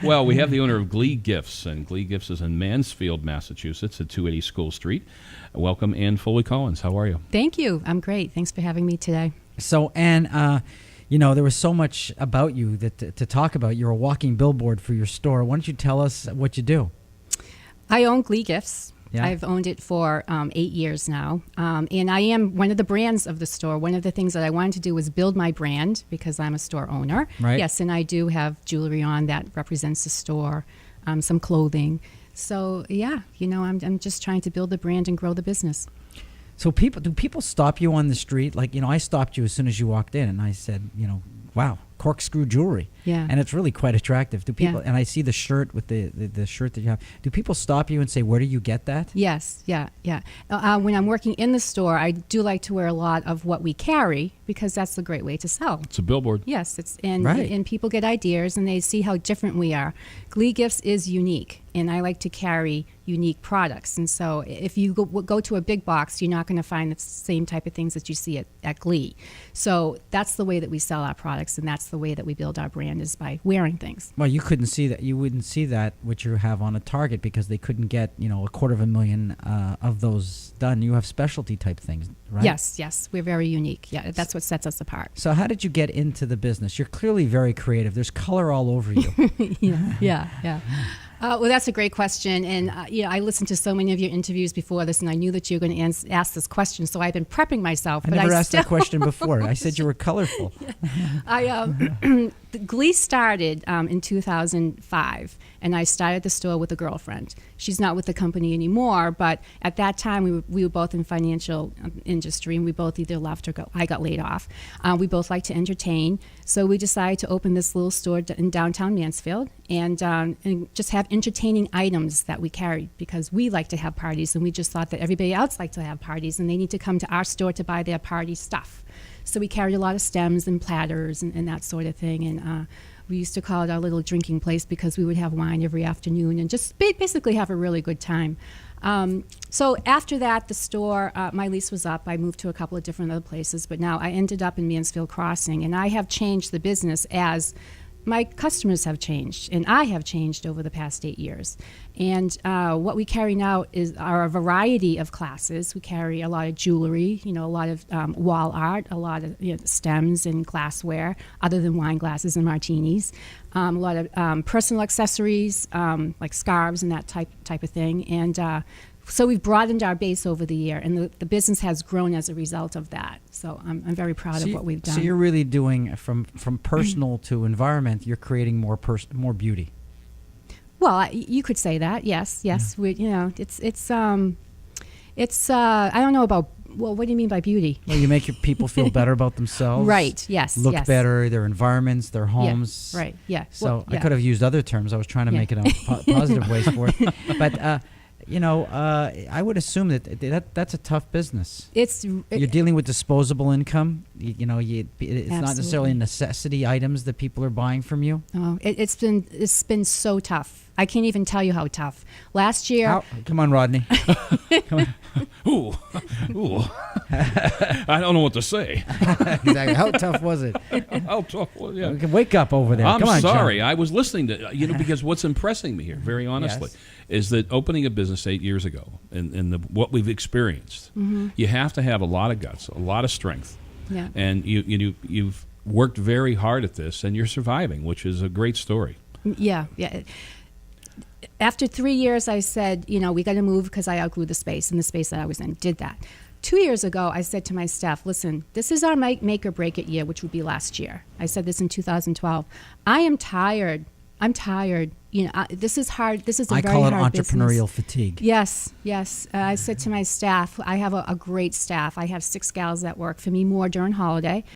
Well, we have the owner of Glee Gifts, and Glee Gifts is in Mansfield, Massachusetts, at 280 School Street. Welcome, Ann-Foley-Collins. How are you? Thank you. I'm great. Thanks for having me today. So, Ann, there was so much about you that to talk about. You're a walking billboard for your store. Why don't you tell us what you do? I own Glee Gifts. Yeah. I've owned it for 8 years now. And I am one of the brands of the store. One of the things that I wanted to do was build my brand because I'm a store owner. Right. Yes, and I do have jewelry on that represents the store, some clothing. So, yeah, I'm just trying to build the brand and grow the business. So do people stop you on the street? Like, I stopped you as soon as you walked in, and I said, wow, corkscrew jewelry. Yeah. And it's really quite attractive. Do people? Yeah. And I see the shirt with the shirt that you have. Do people stop you and say, where do you get that? Yes, yeah. When I'm working in the store, I do like to wear a lot of what we carry because that's a great way to sell. It's a billboard. Yes, Right. and people get ideas and they see how different we are. Glee Gifts is unique, and I like to carry unique products. And so if you go to a big box, you're not going to find the same type of things that you see at Glee. So that's the way that we sell our products, and that's the way that we build our brand is by wearing things. Well, you couldn't see that. You wouldn't see that what you have on a Target because they couldn't get, 250,000 of those done. You have specialty type things, right? Yes, we're very unique. Yeah, that's what sets us apart. So how did you get into the business? You're clearly very creative. There's color all over you. Yeah. Well, that's a great question. And, I listened to so many of your interviews before this, and I knew that you were going to ask this question. So I've been prepping myself. I never asked that question before. I said you were colorful. Glee started in 2005, and I started the store with a girlfriend. She's not with the company anymore, but at that time we were both in financial industry, and we both either left or I got laid off. We both like to entertain, so we decided to open this little store in downtown Mansfield and just have entertaining items that we carried because we like to have parties, and we just thought that everybody else liked to have parties, and they need to come to our store to buy their party stuff. So we carried a lot of stems and platters and that sort of thing. And we used to call it our little drinking place because we would have wine every afternoon and just basically have a really good time. So after that, the store, my lease was up. I moved to a couple of different other places, but now I ended up in Mansfield Crossing. And I have changed the business as my customers have changed, and I have changed over the past 8 years. And what we carry now are a variety of classes. We carry a lot of jewelry, a lot of wall art, a lot of stems and glassware, other than wine glasses and martinis. A lot of personal accessories, like scarves and that type of thing. And so we've broadened our base over the year, and the business has grown as a result of that. So I'm very proud of what we've done. So you're really doing from personal to environment. You're creating more beauty. Well, you could say that. Yes. Yeah. It's I don't know about. Well, what do you mean by beauty? Well, you make your people feel better about themselves. Right. Yes. Look better. Their environments, their homes. Yeah, right. Yeah. So I could have used other terms. I was trying to make it a positive ways for it, but. I would assume that's a tough business. You're dealing with disposable income. It's not necessarily necessity items that people are buying from you. Oh, it's been so tough. I can't even tell you how tough. Last year. Come on, Rodney. Come on. Ooh. I don't know what to say. Exactly. How tough was it? How tough was it? Yeah. Wake up over there. I'm Come on, sorry. John. I was listening to because what's impressing me here, very honestly, is that opening a business 8 years ago and what we've experienced, you have to have a lot of guts, a lot of strength, and you've worked very hard at this, and you're surviving, which is a great story. Yeah. After 3 years, I said, we got to move because I outgrew the space, and the space that I was in did that. 2 years ago, I said to my staff, listen, this is our make or break it year, which would be last year. I said this in 2012. I am tired. I'm tired. This is hard. This is a very hard business. I call it entrepreneurial fatigue. Yes. I said to my staff, I have a great staff. I have 6 gals that work for me more during holiday.